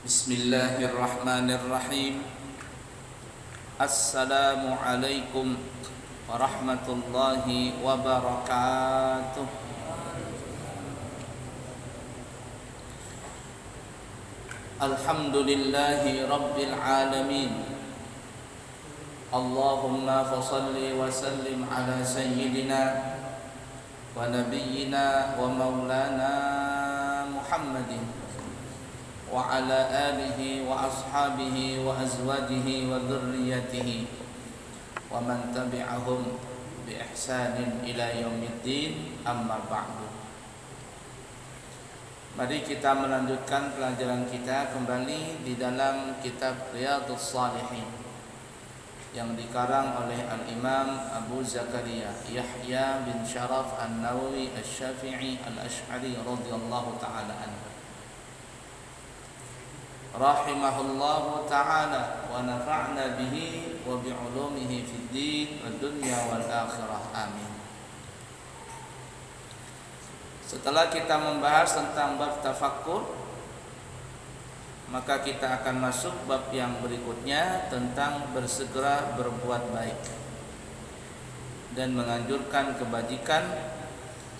Bismillahirrahmanirrahim. Assalamualaikum warahmatullahi wabarakatuh. Alhamdulillahi rabbil alamin. Allahumma fassalli wa sallim ala sayyidina wa nabiyyina wa maulana Muhammadin wa ala alihi wa ashabihi wa azwajihi wa dhurriyyatihi wa man tabi'ahum bi ihsanin ila yaumiddin, amma ba'du. Mari kita melanjutkan pelajaran kita kembali di dalam kitab Riyadhus Shalihin yang dikarang oleh Al-Imam Abu Zakaria Yahya bin Sharaf An-Nawawi Asy-Syafi'i Al-Asy'ari radhiyallahu ta'ala anhu rahimahullahu ta'ala wa nafa'na bihi wa bi'ulumihi fid din wad dunya wal akhirah, amin. Setelah kita membahas tentang bab tafakkur, maka kita akan masuk bab yang berikutnya tentang bersegera berbuat baik dan menganjurkan kebajikan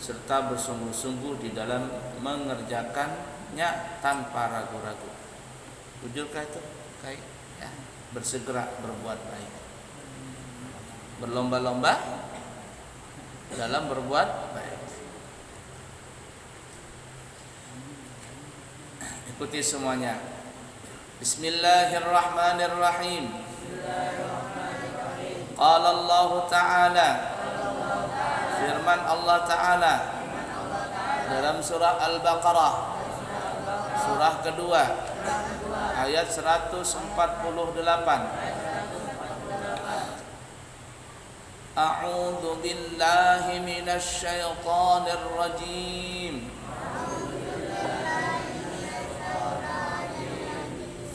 serta bersungguh-sungguh di dalam mengerjakannya tanpa ragu-ragu. Ujurkah itu? Kayak ya, bersegera berbuat baik. Berlomba-lomba dalam berbuat baik. Ikuti semuanya. Bismillahirrahmanirrahim. Qala Allah Ta'ala, firman Allah Ta'ala dalam surah Al-Baqarah, surah kedua, ayat 148. A'udzu billahi minasy syaithanir rajim.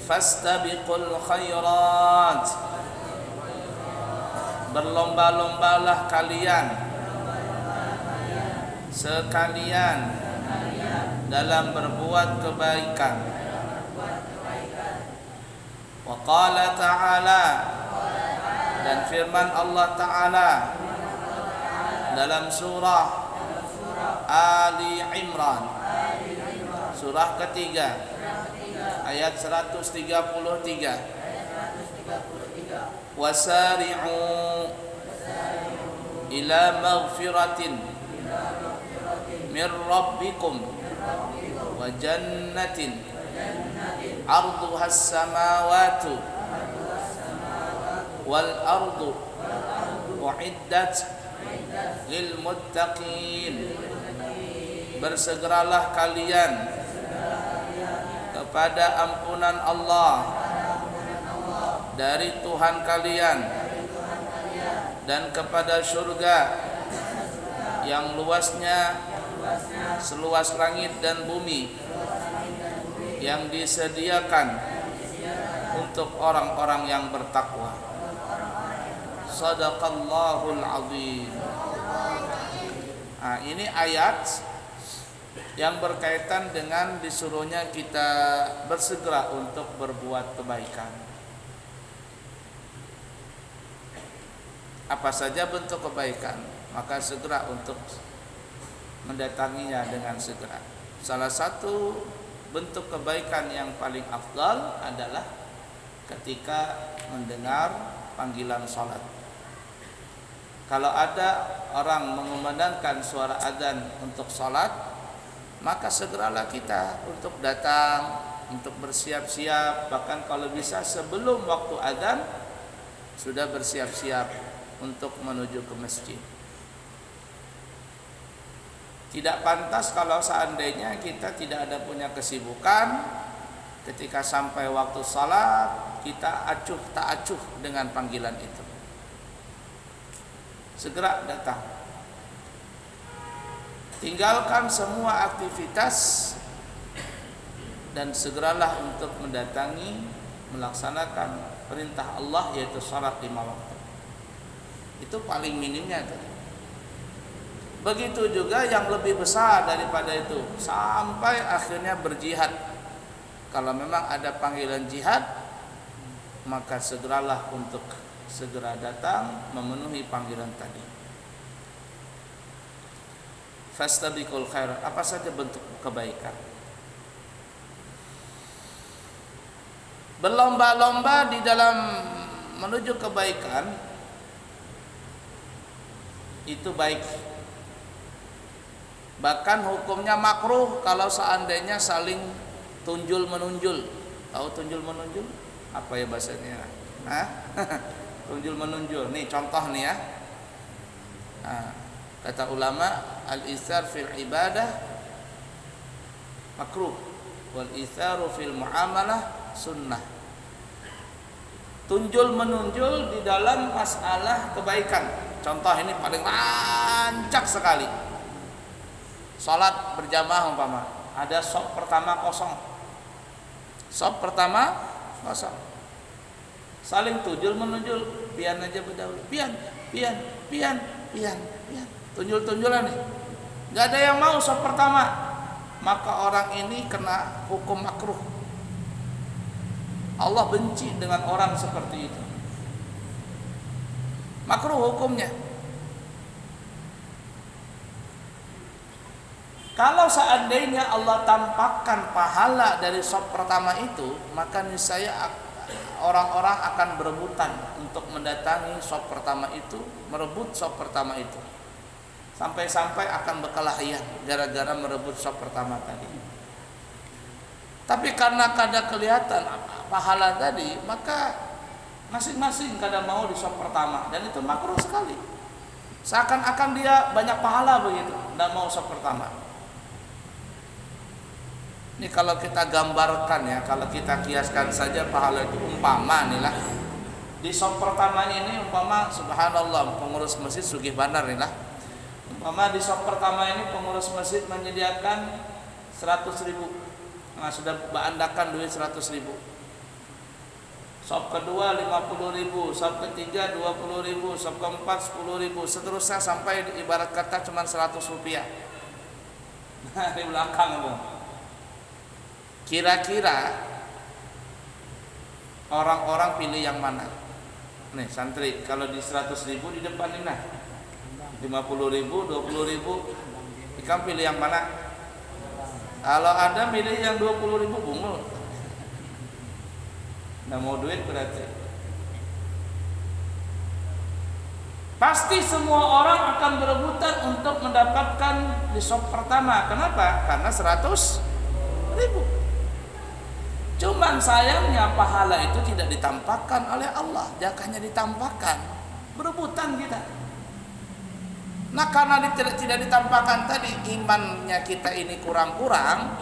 Fastabiqul khairat. Berlomba-lombalah kalian sekalian dalam berbuat kebaikan. Wa qala ta'ala, dan firman Allah Ta'ala dalam surah Ali Imran, surah ketiga, ayat 133. Wasari'u ila maghfiratin min rabbikum wa jannatin arduha as-samawati wal ardu uiddat lil muttaqin. Bersegeralah kalian kepada ampunan Allah dari Tuhan kalian dan kepada surga yang luasnya seluas langit dan bumi, yang disediakan untuk orang-orang yang bertakwa. Shadaqallahul azim. Nah, ini ayat yang berkaitan dengan disuruhnya kita bersegera untuk berbuat kebaikan. Apa saja bentuk kebaikan, maka segera untuk mendatanginya dengan segera. Salah satu bentuk kebaikan yang paling afdal adalah ketika mendengar panggilan salat. Kalau ada orang mengumandangkan suara adzan untuk salat, maka segeralah kita untuk datang, untuk bersiap-siap. Bahkan kalau bisa sebelum waktu adzan sudah bersiap-siap untuk menuju ke masjid. Tidak pantas kalau seandainya kita tidak ada punya kesibukan, ketika sampai waktu salat kita acuh tak acuh dengan panggilan itu. Segera datang. Tinggalkan semua aktivitas dan segeralah untuk mendatangi, melaksanakan perintah Allah, yaitu salat 5 waktu. Itu paling minimnya tuh. Begitu juga yang lebih besar daripada itu, sampai akhirnya berjihad Kalau memang ada panggilan jihad, maka segeralah untuk segera datang memenuhi panggilan tadi. Fastabiqul khairat, apa saja bentuk kebaikan. Berlomba-lomba di dalam menuju kebaikan itu baik. Bahkan hukumnya makruh kalau seandainya saling tunjul menunjul. Tahu tunjul menunjul? Apa ya bahasanya? Hah? Tunjul menunjul. Nih contoh nih ya. Nah, kata ulama, al-itsar fil ibadah makruh, wal itsaru fil muamalah sunnah. Tunjul menunjul di dalam masalah kebaikan. Contoh ini paling rancak sekali. Salat berjamaah umpama, ada sop pertama kosong. Sop pertama kosong. Saling tunjul menunjul, pian aja berdahulu. Pian. Tunjul-tunjulan nih. Enggak ada yang mau sop pertama. Maka orang ini kena hukum makruh. Allah benci dengan orang seperti itu. Makruh hukumnya. Kalau seandainya Allah tampakkan pahala dari sop pertama itu, maka niscaya orang-orang akan berebutan untuk mendatangi sop pertama itu, merebut sop pertama itu. Sampai-sampai akan berkelahian gara-gara merebut sop pertama tadi. Tapi karena kada kelihatan pahala tadi, maka masing-masing kada mau di sop pertama, dan itu makruh sekali. Seakan-akan dia banyak pahala begitu, tidak mau sop pertama. Ini kalau kita gambarkan ya, kalau kita kiaskan saja pahala itu umpama nih lah. Di sop pertama ini umpama subhanallah pengurus masjid sugih banar nih lah. Umpama di sop pertama ini pengurus masjid menyediakan 100.000. Nah, sudah beandakan duit 100.000. Sop kedua 50.000, sop ketiga 20.000, sop keempat 10.000, seterusnya sampai ibarat kata cuma 100 rupiah. Nah, di belakang itu. Kira-kira orang-orang pilih yang mana? Nih santri, kalau di 100.000 di depan ini nah 50.000, 20.000, ikan pilih yang mana? Kalau ada milih yang 20.000 bungul. Nggak mau duit berarti. Pasti semua orang akan berebutan untuk mendapatkan di sop pertama. Kenapa? Karena 100.000. Cuman sayangnya pahala itu tidak ditampakkan oleh Allah, jangan ditampakkan, berebutan kita. Nah karena tidak ditampakkan tadi, imannya kita ini kurang-kurang,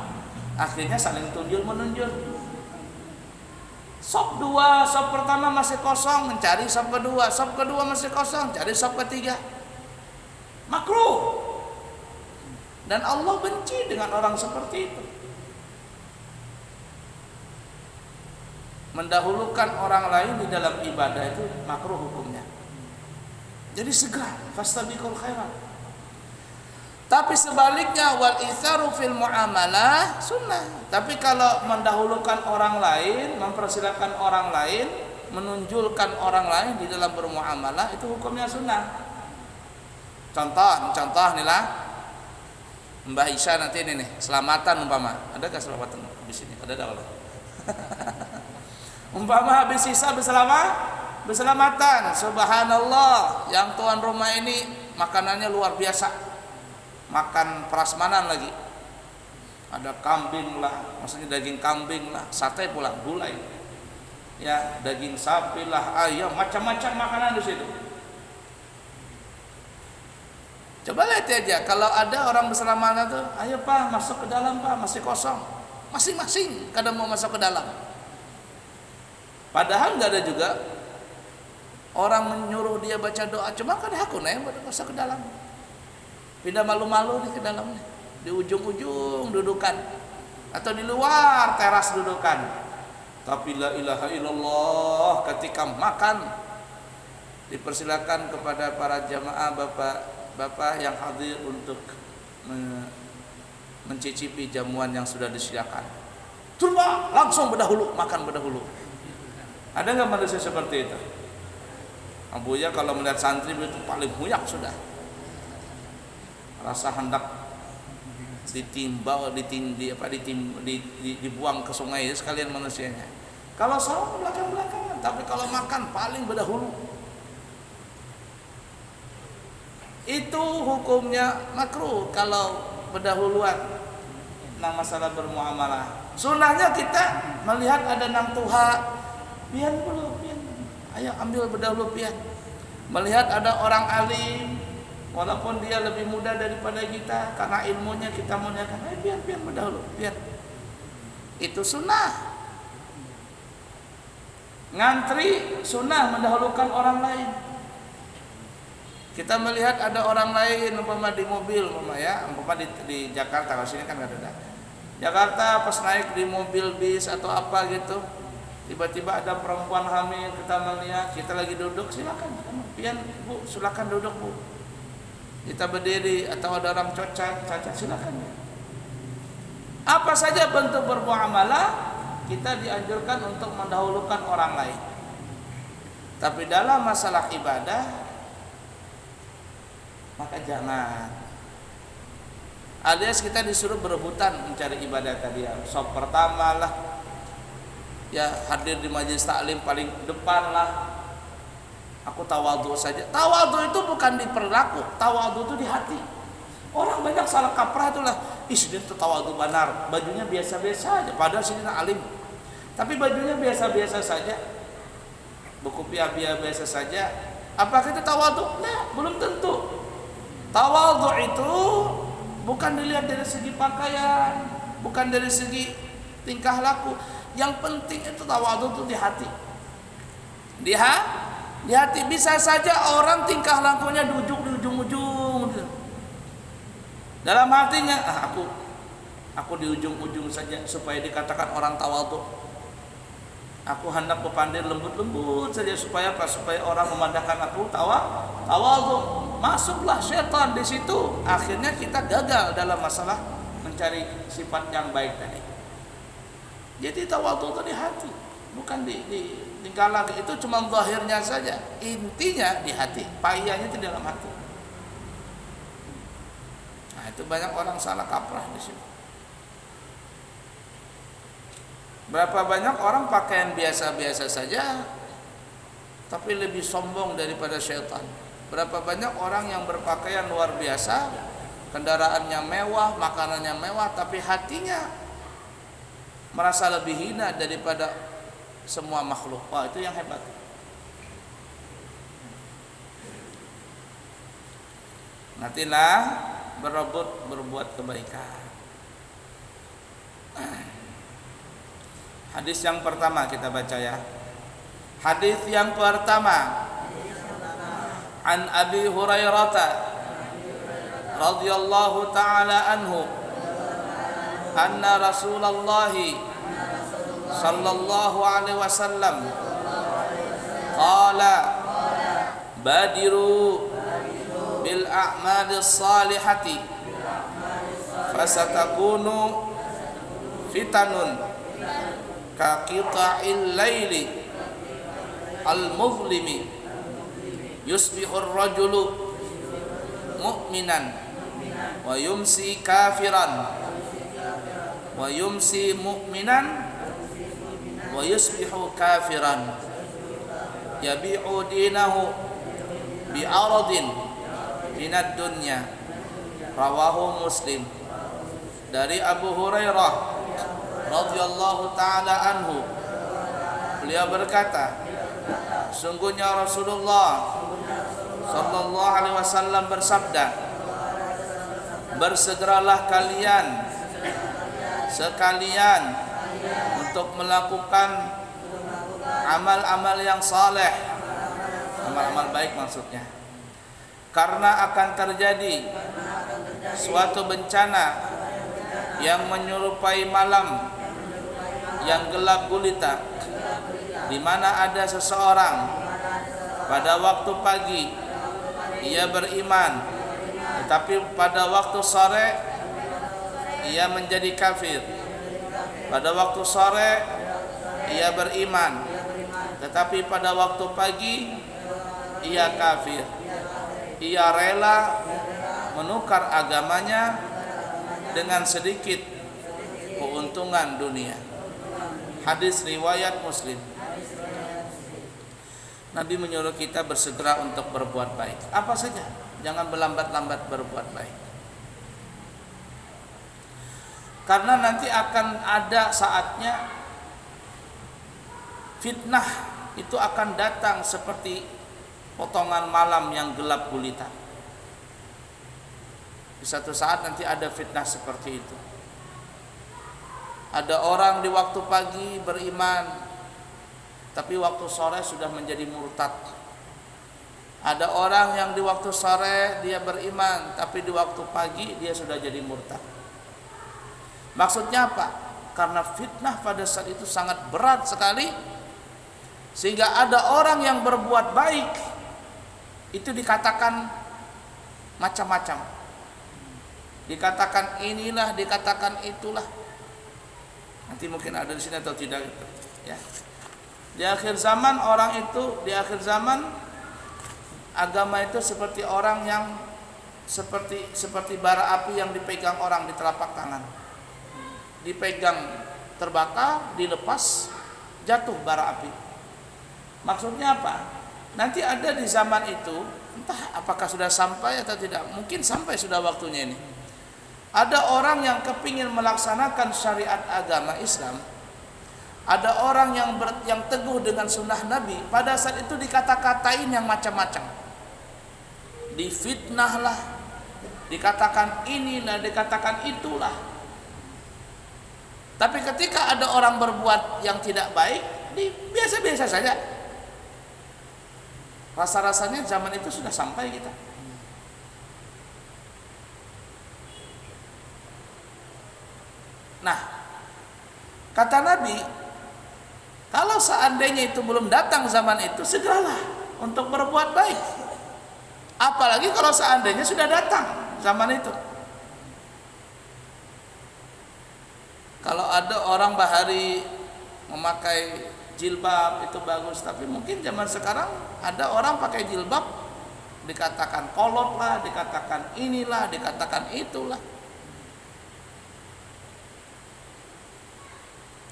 akhirnya saling tunjul menunjul. Sop 2, sop pertama masih kosong, mencari sop kedua, sop kedua masih kosong, cari sop ketiga. Makruh. Dan Allah benci dengan orang seperti itu. Mendahulukan orang lain di dalam ibadah itu makruh hukumnya. Jadi segera fastabiqul khairat. Tapi sebaliknya wal itsaru fil muamalah sunnah. Tapi kalau mendahulukan orang lain, mempersilakan orang lain, menunjulkan orang lain di dalam bermuamalah itu hukumnya sunnah. Contoh nih lah. Mbah Isya nanti ini nih, selamatan umpama. Adakah selamatan di sini? Ada kalau. Umpama habis sisa berselamatan, subhanallah, yang tuan rumah ini makanannya luar biasa, makan prasmanan lagi, ada kambing lah, maksudnya daging kambing lah, sate pula, gulai, ya daging sapi lah, ayam, macam-macam makanan di situ. Coba lihat aja, kalau ada orang berselamatan tuh, ayo pak masuk ke dalam pak, masih kosong, masing-masing kadang mau masuk ke dalam. Padahal nggak ada juga orang menyuruh dia baca doa, cuma kan aku nih masuk ke dalam, pindah malu-malu nih ke dalamnya, di ujung-ujung dudukan atau di luar teras dudukan. Tapi la ilaha illallah, ketika makan dipersilakan kepada para jamaah bapak-bapak yang hadir untuk mencicipi jamuan yang sudah disediakan. Turun tiba langsung berdahulu, makan berdahulu. Ada nggak manusia seperti itu? Abuya kalau melihat santri itu paling huyak sudah. Rasa hendak dibuang ke sungai sekalian manusianya. Kalau saum belakang-belakangan, tapi kalau makan paling berdahulu. Itu hukumnya makruh kalau berdahuluan. Nah, masalah bermuamalah. Sunahnya kita melihat ada nang tuha, pian dulu, pian. Ayo ambil berdahulu pian. Melihat ada orang alim, walaupun dia lebih muda daripada kita, karena ilmunya kita muliakan, pian berdahulu, pian. Itu sunnah. Ngantri sunnah mendahulukan orang lain. Kita melihat ada orang lain umpama di mobil umpama di Jakarta, kalau sini kan nggak ada. Jakarta pas naik di mobil bis atau apa gitu, tiba-tiba ada perempuan hamil, kita melihat, kita lagi duduk, silakan, pian bu, silakan duduk bu. Kita berdiri atau ada orang cacat, silakan. Apa saja bentuk bermuamalah kita dianjurkan untuk mendahulukan orang lain. Tapi dalam masalah ibadah maka jangan. Alias kita disuruh berebutan mencari ibadah tadi ya. Sop pertama lah, ya hadir di majelis taklim paling depan lah. Aku tawadhu saja. Tawadhu itu bukan di perilaku, tawadhu itu di hati. Orang banyak salah kaprah itulah. Dia tuh tawadhu benar, bajunya biasa-biasa aja, padahal sini alim. Tapi bajunya biasa-biasa saja, buku piah-piah biasa saja. Apakah itu tawadhu? Nah, belum tentu. Tawadhu itu bukan dilihat dari segi pakaian, bukan dari segi tingkah laku. Yang penting itu tawadhu itu di hati. Di hati. Bisa saja orang tingkah lakunya duduk di ujung-ujung. Dalam hatinya, aku di ujung-ujung saja supaya dikatakan orang tawadhu. Aku hendak berpandir lembut-lembut saja supaya apa? Supaya orang memandangkan aku tawadhu. Masuklah setan di situ. Akhirnya kita gagal dalam masalah mencari sifat yang baik tadi. Jadi tawadhu itu di hati, bukan di tingkah laku. Itu cuma zahirnya saja. Intinya di hati, payahnya itu dalam hati. Nah, itu banyak orang salah kaprah di situ. Berapa banyak orang pakaian biasa-biasa saja tapi lebih sombong daripada syaitan. Berapa banyak orang yang berpakaian luar biasa, kendaraannya mewah, makanannya mewah, tapi hatinya merasa lebih hina daripada semua makhluk. Wah, itu yang hebat. Nantilah berebut berbuat kebaikan. Hadis yang pertama kita baca ya. Hadis yang pertama, an Abi Hurairah radhiyallahu taala anhu anna Rasulullah sallallahu alaihi wasallam qala badiru bil a'malis salihati fasatakunu fitanun ka qita'il laili al-muzlimi yusbihur rajulu mu'minan wa yumsi kafiran wa yumsi mu'minan wa yusbihu kafiran yabi'u dinahu bi'aradin minad dunya. Rawahu Muslim. Dari Abu Hurairah radhiyallahu taala anhu, beliau berkata, sungguhnya Rasulullah sallallahu alaihi wasallam bersabda, bersegeralah kalian sekalian untuk melakukan amal-amal yang saleh, amal-amal baik maksudnya, karena akan terjadi suatu bencana yang menyerupai malam yang gelap gulita, di mana ada seseorang pada waktu pagi ia beriman, tetapi pada waktu sore ia menjadi kafir. pada waktu sore ia beriman, tetapi pada waktu pagi ia kafir. Ia rela menukar agamanya dengan sedikit keuntungan dunia. Hadis riwayat Muslim. Nabi menyuruh kita bersegera untuk berbuat baik. Apa saja, jangan berlambat-lambat berbuat baik. Karena nanti akan ada saatnya fitnah itu akan datang seperti potongan malam yang gelap gulita. Di satu saat nanti ada fitnah seperti itu. Ada orang di waktu pagi beriman, tapi waktu sore sudah menjadi murtad. Ada orang yang di waktu sore dia beriman, tapi di waktu pagi dia sudah jadi murtad. Maksudnya apa? Karena fitnah pada saat itu sangat berat sekali, sehingga ada orang yang berbuat baik itu dikatakan macam-macam, dikatakan inilah, dikatakan itulah. Nanti mungkin ada di sini atau tidak itu, ya. Di akhir zaman orang itu, di akhir zaman agama itu seperti orang yang seperti bara api yang dipegang orang di telapak tangan. Dipegang terbakar, dilepas jatuh bara api. Maksudnya apa? Nanti ada di zaman itu, entah apakah sudah sampai atau tidak, mungkin sampai sudah waktunya ini. Ada orang yang kepingin melaksanakan syariat agama Islam. Ada orang yang teguh dengan sunnah Nabi. Pada saat itu dikata-katain yang macam-macam. Difitnah lah, dikatakan inilah, dikatakan itulah. Tapi ketika ada orang berbuat yang tidak baik, biasa-biasa saja. Rasa-rasanya zaman itu sudah sampai kita. Nah, kata Nabi, kalau seandainya itu belum datang zaman itu, segeralah untuk berbuat baik. Apalagi kalau seandainya sudah datang zaman itu. Kalau ada orang bahari memakai jilbab itu bagus, tapi mungkin zaman sekarang ada orang pakai jilbab dikatakan kolot lah, dikatakan inilah, dikatakan itulah.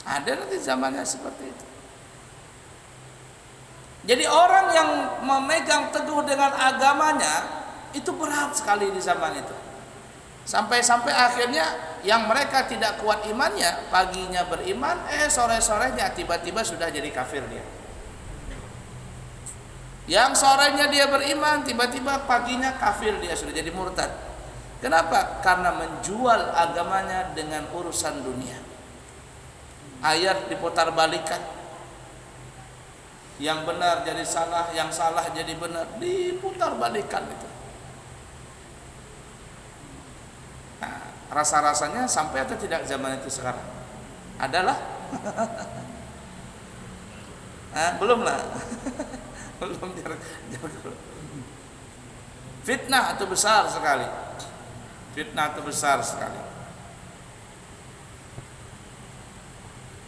Ada nanti zamannya seperti itu. Jadi orang yang memegang teguh dengan agamanya itu berat sekali di zaman itu. Sampai-sampai akhirnya yang mereka tidak kuat imannya, paginya beriman, sore-sorenya tiba-tiba sudah jadi kafir dia. Yang sorenya dia beriman, tiba-tiba paginya kafir dia, sudah jadi murtad. Kenapa? Karena menjual agamanya dengan urusan dunia. Ayat diputar balikan. Yang benar jadi salah, yang salah jadi benar, diputar balikan itu. Nah, rasa-rasanya sampai atau tidak zaman itu sekarang? Adalah? Belum lah. Belum. Fitnah itu besar sekali. Fitnah itu besar sekali.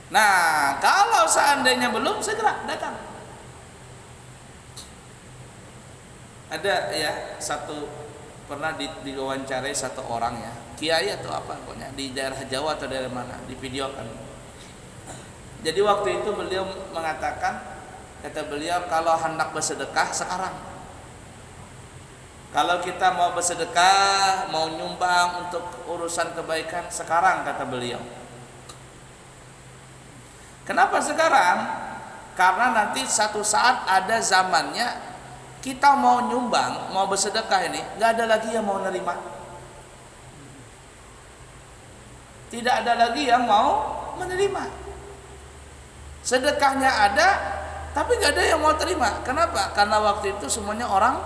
Nah, kalau seandainya belum, segera datang. Ada ya pernah diwawancarai satu orang ya, kiai atau apa pokoknya di daerah Jawa atau daerah mana, divideokan. Jadi waktu itu beliau mengatakan, kata beliau, kalau hendak bersedekah sekarang. Kalau kita mau bersedekah, mau nyumbang untuk urusan kebaikan sekarang, kata beliau. Kenapa sekarang? Karena nanti satu saat ada zamannya kita mau nyumbang, mau bersedekah ini, nggak ada lagi yang mau nerima. Tidak ada lagi yang mau menerima. Sedekahnya ada, tapi nggak ada yang mau terima. Kenapa? Karena waktu itu semuanya orang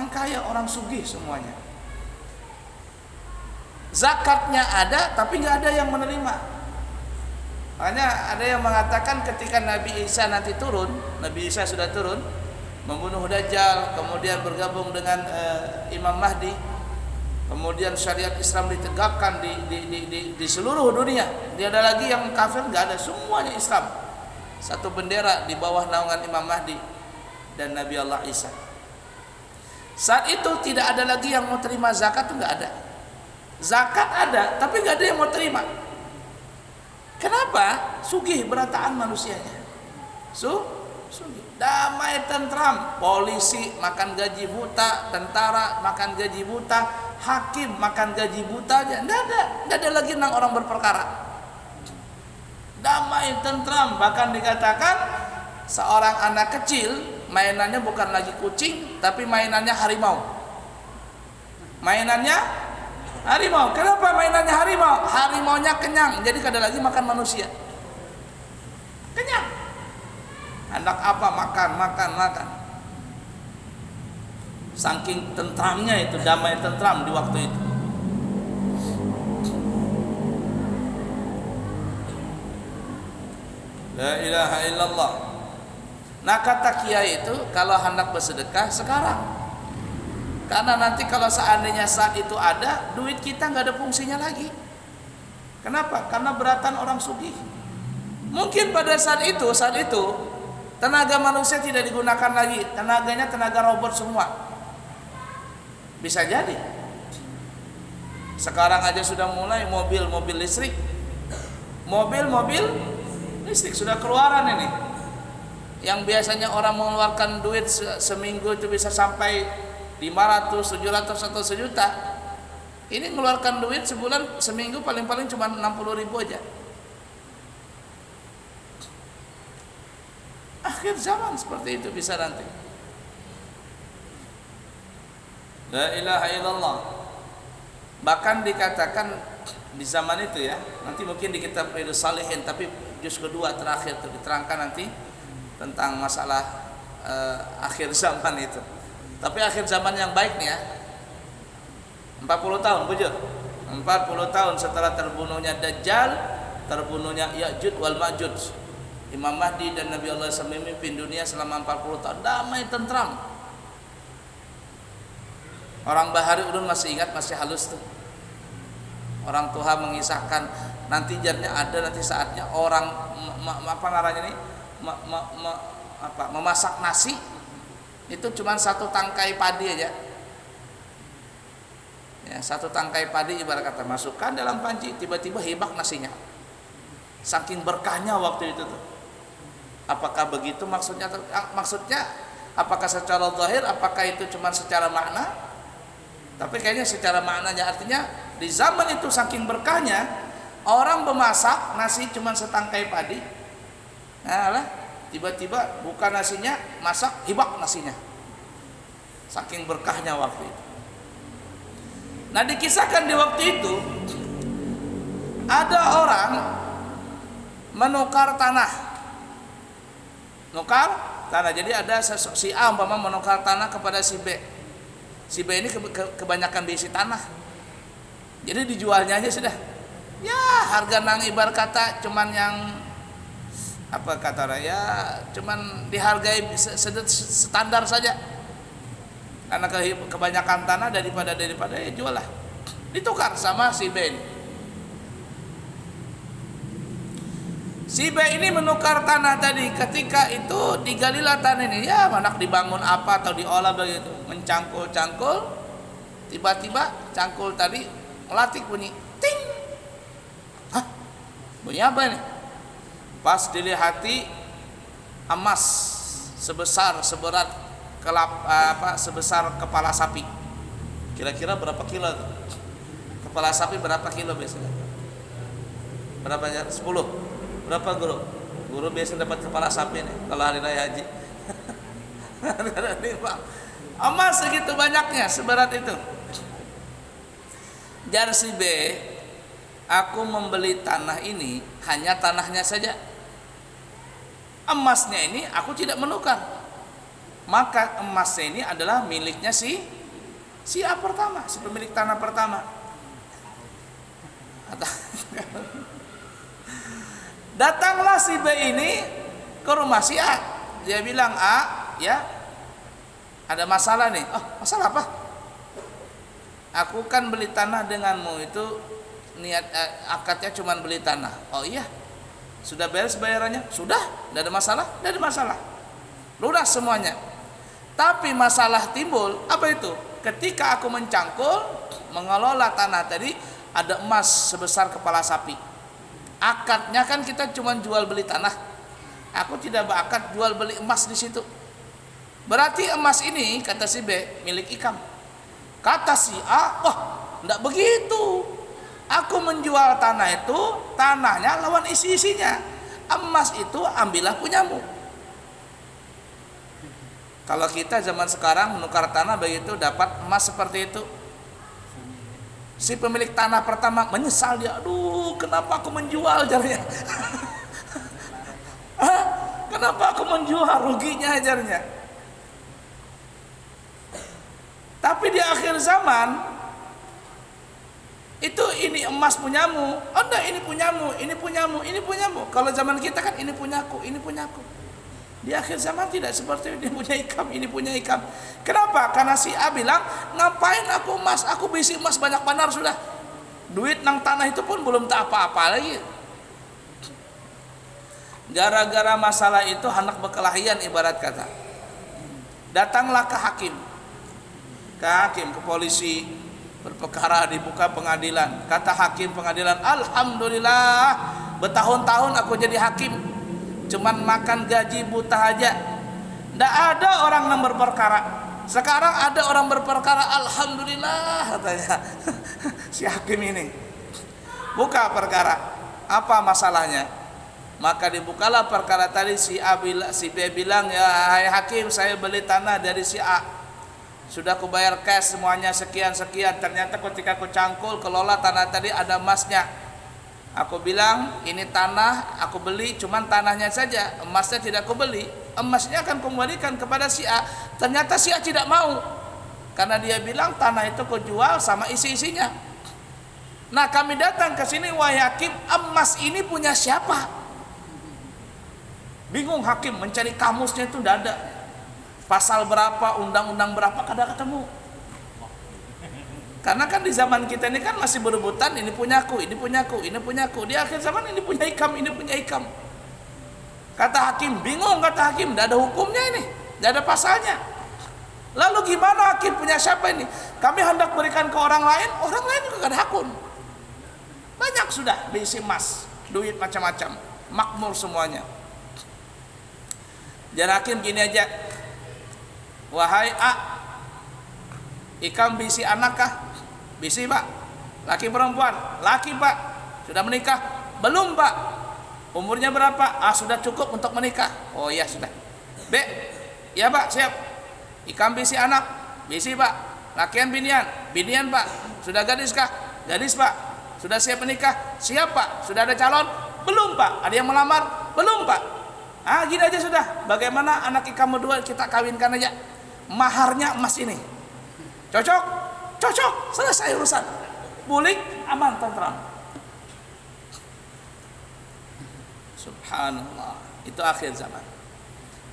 kaya, orang sugih semuanya. Zakatnya ada, tapi nggak ada yang menerima. Makanya ada yang mengatakan ketika Nabi Isa nanti turun, Nabi Isa sudah turun, membunuh Dajjal, kemudian bergabung dengan Imam Mahdi. Kemudian syariat Islam ditegakkan di seluruh dunia. Tidak ada lagi yang kafir, nggak ada, semuanya Islam. Satu bendera di bawah naungan Imam Mahdi dan Nabi Allah Isa. Saat itu tidak ada lagi yang mau terima zakat, itu nggak ada. Zakat ada, tapi nggak ada yang mau terima. Kenapa? Sugih berataan manusianya. Sugih. Damai tentram. Polisi makan gaji buta, tentara makan gaji buta, hakim makan gaji buta aja. Nggak ada lagi nang orang berperkara. Damai tentram. Bahkan dikatakan seorang anak kecil mainannya bukan lagi kucing, tapi mainannya harimau. Mainannya harimau. Kenapa mainannya harimau? Harimaunya kenyang, jadi kada lagi makan manusia. Kenyang. Anak apa makan. Saking tentramnya itu, damai tentram di waktu itu. La ilaha illallah. Nah, kata kiai itu kalau hendak bersedekah sekarang. Karena nanti kalau seandainya saat itu ada, duit kita nggak ada fungsinya lagi. Kenapa? Karena beratan orang sugih. Mungkin pada saat itu tenaga manusia tidak digunakan lagi, tenaganya tenaga robot semua. Bisa jadi. Sekarang aja sudah mulai mobil listrik. Mobil listrik sudah keluaran ini. Yang biasanya orang mengeluarkan duit seminggu itu bisa sampai 500, 700 atau sejuta. Ini mengeluarkan duit sebulan, seminggu paling-paling cuma 60.000 aja. Akhir zaman seperti itu bisa nanti. La ilaha illallah. Bahkan dikatakan di zaman itu ya, nanti mungkin di kitab Riyadhus Shalihin, tapi juz kedua terakhir itu diterangkan nanti tentang masalah akhir zaman itu. Tapi akhir zaman yang baik nih ya, 40 tahun bujur, 40 tahun setelah terbunuhnya Dajjal, terbunuhnya Ya'juj wal Ma'juj, Imam Mahdi dan Nabi Allah SAW memimpin dunia selama 40 tahun damai tentram. Orang Bahari Ulun masih ingat, masih halus tuh. Orang tua mengisahkan nanti jadinya ada nanti saatnya orang apa namanya ini memasak nasi itu cuma satu tangkai padi aja. Ya, satu tangkai padi ibarat kata masukkan dalam panci, tiba-tiba hibak nasinya. Saking berkahnya waktu itu tuh. Apakah begitu maksudnya? Maksudnya apakah secara zahir, apakah itu cuma secara makna? Tapi kayaknya secara maknanya, artinya di zaman itu saking berkahnya orang memasak nasi cuma setangkai padi. Nah, tiba-tiba buka nasinya, masak hibak nasinya. Saking berkahnya waktu itu. Nah, dikisahkan di waktu itu ada orang menukar tanah. Nukar tanah. Jadi ada si A umpama menukar tanah kepada si B. Si B ini kebanyakan diisi tanah. Jadi dijualnya aja sudah. Ya, harga nang ibarat kata cuman yang apa kata ya, cuman dihargai standar saja. Karena kebanyakan tanah daripada ya jual lah. Ditukar sama si B ini. Si B ini menukar tanah tadi, ketika itu digalilah tanah ini, ya manak dibangun apa atau diolah begitu, mencangkul-cangkul, tiba-tiba cangkul tadi melatih bunyi, ting, hah, bunyi apa ini? Pas dilihati emas seberat sebesar kepala sapi, kira-kira berapa kilo tuh? Kepala sapi berapa kilo biasanya? Berapa ya? 10. Berapa guru? Guru biasa dapat kepala sapi nih kalau hari raya haji. Emas segitu banyaknya, seberat itu. Jar si B, aku membeli tanah ini hanya tanahnya saja. Emasnya ini aku tidak menukar. Maka emasnya ini adalah miliknya si A pertama, si pemilik tanah pertama. Datanglah si B ini ke rumah si A. Dia bilang, A, ya, ada masalah nih. Oh, masalah apa? aku kan beli tanah denganmu, itu niat akadnya cuma beli tanah. Oh iya, sudah beres bayarannya? Sudah, tidak ada masalah, tidak ada masalah, lunas semuanya. Tapi masalah timbul, apa itu? Ketika aku mencangkul, mengelola tanah tadi, ada emas sebesar kepala sapi. Akadnya kan kita cuma jual beli tanah. Aku tidak berakad jual beli emas di situ. Berarti emas ini, kata si B, milik Ikam. Kata si A, wah, tidak begitu. Aku menjual tanah itu, tanahnya lawan isi-isinya. Emas itu ambillah punyamu. Kalau kita zaman sekarang menukar tanah begitu, dapat emas seperti itu, si pemilik tanah pertama menyesal dia. Aduh, kenapa aku menjual jarnya? Kenapa aku menjual, ruginya ajarnya. Tapi di akhir zaman itu ini emas punyamu, oh enggak, ini punyamu, ini punyamu, ini punyamu. Kalau zaman kita kan ini punyaku, ini punyaku. Di akhir zaman tidak seperti ini, punya Ikam, ini punya Ikam. Kenapa? Karena si A bilang, ngapain aku emas, aku bisi emas banyak benar sudah. Duit nang tanah itu pun belum tak apa-apa lagi. Gara-gara masalah itu hendak berkelahian ibarat kata. Datanglah ke hakim, ke polisi, berperkara dibuka pengadilan. Kata hakim pengadilan, alhamdulillah bertahun-tahun aku jadi hakim, cuman makan gaji buta aja. Nggak ada orang yang berperkara. Sekarang ada orang berperkara, alhamdulillah katanya. Si hakim ini buka perkara, apa masalahnya? Maka dibukalah perkara tadi. Si B bilang, ya hai hakim, saya beli tanah dari si A, sudah aku bayar cash semuanya sekian-sekian. Ternyata ketika aku cangkul kelola tanah tadi ada emasnya. Aku bilang ini tanah aku beli, cuman tanahnya saja, emasnya tidak aku beli. Emasnya akan kembalikan kepada si A. Ternyata si A tidak mau, karena dia bilang tanah itu aku jual sama isi-isinya. Nah kami datang ke sini, wahai hakim, emas ini punya siapa? Bingung hakim, mencari kamusnya itu tidak ada. Pasal berapa, undang-undang berapa, kadang ketemu. Karena kan di zaman kita ini kan masih berebutan, ini punyaku, ini punyaku, ini punyaku. Di akhir zaman ini punya Ikam, ini punya Ikam. Kata hakim, bingung kata hakim, tidak ada hukumnya ini, tidak ada pasalnya. Lalu gimana hakim, punya siapa ini? Kami hendak berikan ke orang lain juga tidak ada hakun. Banyak sudah diisi emas, duit macam-macam, makmur semuanya. Jadi hakim gini aja, wahai A, Ikam bisi anak kah? Bisi pak. Laki perempuan? Laki pak. Sudah menikah? Belum pak. Umurnya berapa? Sudah cukup untuk menikah. Oh iya sudah. B, ya pak, siap. Ikam bisi anak? Bisi pak. Lakian binian? Binian pak. Sudah gadis kah? Gadis pak. Sudah siap menikah? Siap pak. Sudah ada calon? Belum pak. Ada yang melamar? Belum pak. Gini aja sudah. Bagaimana anak Ikam berdua kita kawinkan aja. Maharnya emas ini. Cocok? Cocok. Selesai urusan. Bulik, aman, tentram. Subhanallah. Itu akhir zaman.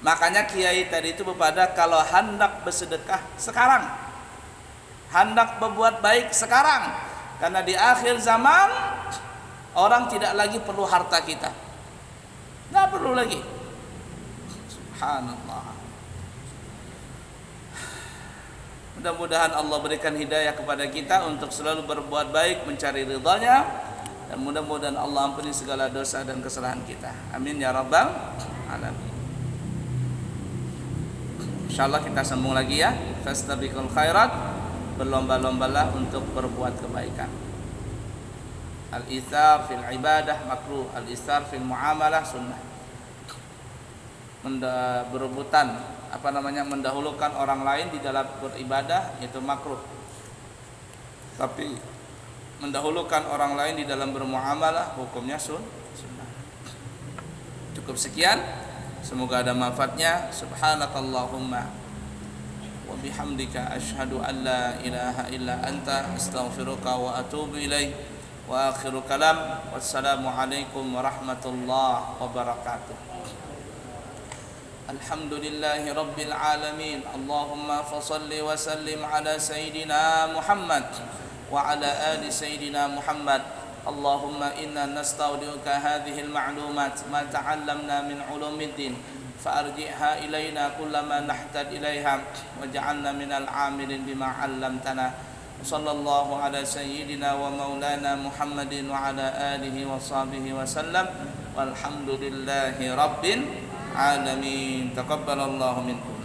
Makanya kiai tadi itu berbeda, kalau hendak bersedekah sekarang, hendak berbuat baik sekarang. Karena di akhir zaman orang tidak lagi perlu harta kita. Nggak perlu lagi. Subhanallah. Mudah-mudahan Allah berikan hidayah kepada kita untuk selalu berbuat baik, mencari ridhanya, dan mudah-mudahan Allah ampuni segala dosa dan kesalahan kita. Amin ya rabbal alamin. Insyaallah kita sambung lagi ya. Fastabiqul khairat, berlomba-lombalah untuk berbuat kebaikan. Al-itsar fil ibadah makruh, al-itsar fil muamalah sunnah. Berebutan, mendahulukan orang lain di dalam beribadah itu makruh. Tapi mendahulukan orang lain di dalam bermuamalah hukumnya sunnah. Cukup sekian. Semoga ada manfaatnya. Subhanakallahumma wa bihamdika asyhadu an la ilaha illa anta astaghfiruka wa atubu ilaik. Wa akhiru kalam. Wassalamu alaikum warahmatullahi wabarakatuh. Alhamdulillahi Rabbil Alamin. Allahumma fasalli wa sallim ala Sayyidina Muhammad wa ala ali Sayyidina Muhammad. Allahumma inna nastaudiuka hadhil ma'lumat ma ta'allamna min ulumiddin fa'arji'ha ilayna kullama nahtad ilayha waj'alna minal amilin bima 'allamtana. Sallallahu ala Sayyidina wa maulana Muhammadin wa ala alihi wa sahbihi wa sallam. Walhamdulillahi Rabbil Alamin. Taqabbalallahu minkum.